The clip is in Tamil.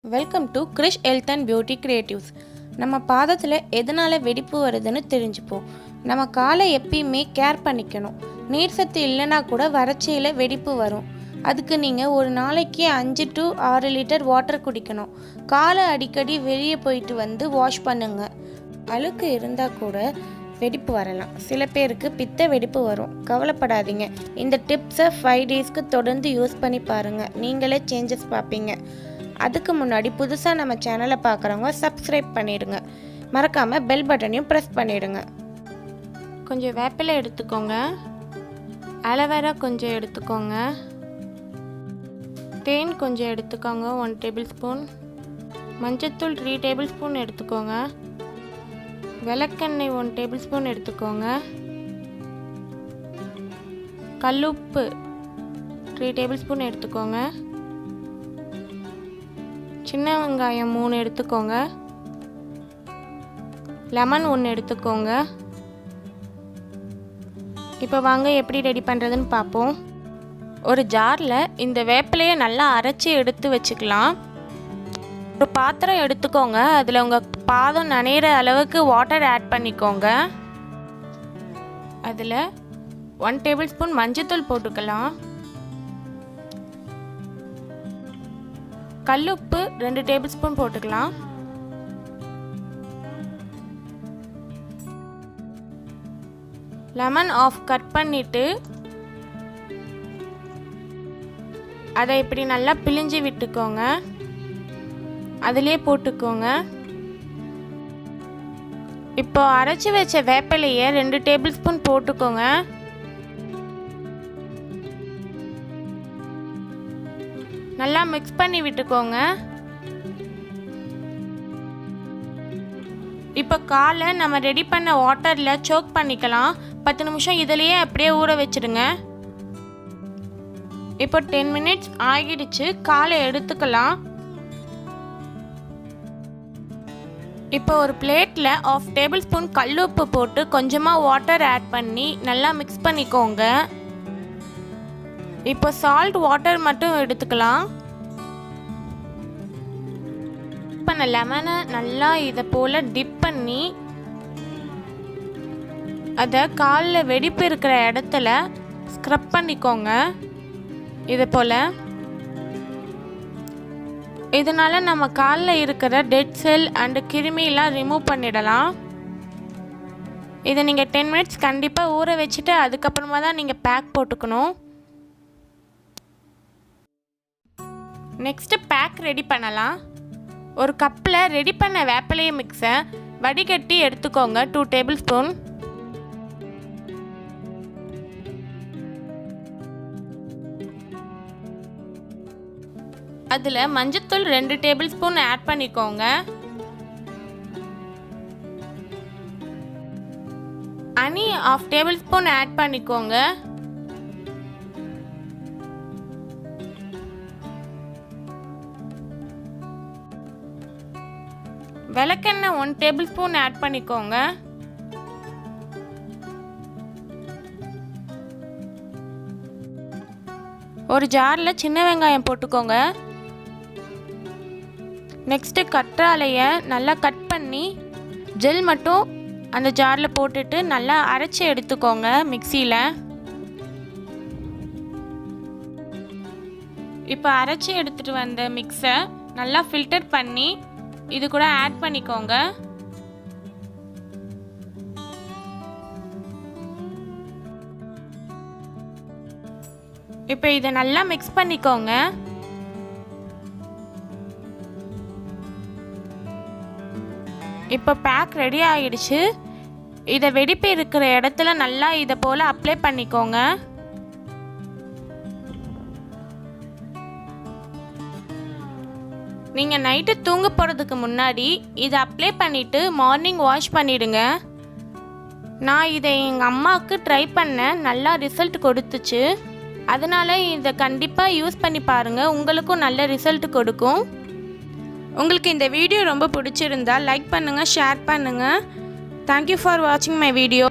Welcome to Krish health and beauty creatives. நம்ம பாதத்தில் எதனால் வெடிப்பு வருதுன்னு தெரிஞ்சுப்போம். நம்ம காலை எப்பயுமே கேர் பண்ணிக்கணும். நீர் சத்து இல்லைனா கூட வறட்சியில் வெடிப்பு வரும். அதுக்கு நீங்கள் ஒரு நாளைக்கு 5 to 6 லிட்டர் வாட்டர் குடிக்கணும். காலை அடிக்கடி வெளியே போயிட்டு வந்து வாஷ் பண்ணுங்க. அழுக்கு இருந்தால் கூட வெடிப்பு வரலாம். சில பேருக்கு பித்த வெடிப்பு வரும். கவலைப்படாதீங்க. இந்த டிப்ஸை 5 டேஸ்க்கு தொடர்ந்து யூஸ் பண்ணி பாருங்கள். நீங்களே சேஞ்சஸ் பார்ப்பீங்க. அதுக்கு முன்னாடி புதுசாக நம்ம சேனலை பார்க்குறவங்க சப்ஸ்கிரைப் பண்ணிடுங்க. மறக்காமல் பெல் பட்டனையும் ப்ரெஸ் பண்ணிடுங்க. கொஞ்சம் வேப்பிலை எடுத்துக்கோங்க. அலோவேரா கொஞ்சம் எடுத்துக்கோங்க. தேன் கொஞ்சம் எடுத்துக்கோங்க 1 டேபிள் ஸ்பூன். மஞ்சத்தூள் 3 டேபிள் ஸ்பூன் எடுத்துக்கோங்க. விளக்கெண்ணெய் 1 டேபிள் ஸ்பூன் எடுத்துக்கோங்க. கல்லுப்பு 3 டேபிள் ஸ்பூன் எடுத்துக்கோங்க. சின்ன வெங்காயம் 3 எடுத்துக்கோங்க. லெமன் 1 எடுத்துக்கோங்க. இப்போ வாங்க எப்படி ரெடி பண்ணுறதுன்னு பார்ப்போம். ஒரு ஜாரில் இந்த வேப்பிலையை நல்லா அரைச்சி எடுத்து வச்சுக்கலாம். ஒரு பாத்திரம் எடுத்துக்கோங்க. அதில் உங்கள் பாதம் நனையிற அளவுக்கு வாட்டர் ஆட் பண்ணிக்கோங்க. அதில் 1 டேபிள் ஸ்பூன் மஞ்சத்தூள் போட்டுக்கலாம். கல்லுப்பு 2 டேபிள் ஸ்பூன் போட்டுக்கலாம். லெமன் ஆஃப் கட் பண்ணிட்டு அதை இப்படி நல்லா பிழிஞ்சு விட்டுக்கோங்க. அதிலே போட்டுக்கோங்க. இப்போ அரைச்சி வச்ச வேப்பிலையை 2 டேபிள் ஸ்பூன் போட்டுக்கோங்க. நல்லா மிக்ஸ் பண்ணி விட்டுக்கோங்க. இப்போ காலை நம்ம ரெடி பண்ண வாட்டரில் சோக் பண்ணிக்கலாம். 10 நிமிஷம் இதிலேயே அப்படியே ஊற வச்சிடுங்க. இப்போ 10 மினிட்ஸ் ஆகிடுச்சு. காலை எடுத்துக்கலாம். இப்போ ஒரு பிளேட்டில் 1/2 டேபிள் ஸ்பூன் கல்லுப்பு போட்டு கொஞ்சமாக வாட்டர் ஆட் பண்ணி நல்லா மிக்ஸ் பண்ணிக்கோங்க. இப்போ சால்ட் வாட்டர் மட்டும் எடுத்துக்கலாம். பண்ண லெமனை நல்லா இதை போல் டிப் பண்ணி அதை காலில் வெடிப்பு இருக்கிற இடத்துல ஸ்க்ரப் பண்ணிக்கோங்க. இது போல் இதனால் நம்ம காலில் இருக்கிற டெட் செல் அண்டு கிருமியெல்லாம் ரிமூவ் பண்ணிடலாம். இதை நீங்கள் 10 மினிட்ஸ் கண்டிப்பாக ஊற வச்சுட்டு அதுக்கப்புறமா தான் நீங்கள் பேக் போட்டுக்கணும். நெக்ஸ்ட்டு பேக் ரெடி பண்ணலாம். ஒரு கப்பில் ரெடி பண்ண வேப்பிலையை மிக்ஸை வடிகட்டி எடுத்துக்கோங்க 2 டேபிள் ஸ்பூன். அதில் மஞ்சத்தூள் 2 டேபிள் ஸ்பூன் ஆட் பண்ணிக்கோங்க. ஹனி 1/2 டேபிள் ஸ்பூன் ஆட் பண்ணிக்கோங்க. விளக்கெண்ணெய் 1 டேபிள் ஸ்பூன் ஆட் பண்ணிக்கோங்க. ஒரு ஜாரில் சின்ன வெங்காயம் போட்டுக்கோங்க. நெக்ஸ்ட்டு கற்றாழையை நல்லா கட் பண்ணி ஜெல் மட்டும் அந்த ஜாரில் போட்டுட்டு நல்லா அரைச்சி எடுத்துக்கோங்க மிக்சியில். இப்போ அரைச்சி எடுத்துகிட்டு வந்த மிக்ஸை நல்லா ஃபில்டர் பண்ணி இது கூட ஆட் பண்ணிக்கோங்க. இப்போ இதை நல்லா மிக்ஸ் பண்ணிக்கோங்க. இப்போ பேக் ரெடி ஆகிடுச்சு. இதை வெடிப்பு இருக்கிற இடத்துல நல்லா இதை போல் அப்ளை பண்ணிக்கோங்க. நீங்கள் நைட்டு தூங்க போகிறதுக்கு முன்னாடி இதை அப்ளை பண்ணிவிட்டு மார்னிங் வாஷ் பண்ணிவிடுங்க. நான் இதை எங்கள் அம்மாவுக்கு ட்ரை பண்ணேன். நல்லா ரிசல்ட் கொடுத்துச்சு. அதனால் இதை கண்டிப்பாக யூஸ் பண்ணி பாருங்கள். உங்களுக்கும் நல்ல ரிசல்ட் கொடுக்கும். உங்களுக்கு இந்த வீடியோ ரொம்ப பிடிச்சிருந்தா லைக் பண்ணுங்கள், ஷேர் பண்ணுங்கள். தேங்க்யூ ஃபார் வாட்சிங் மை வீடியோ.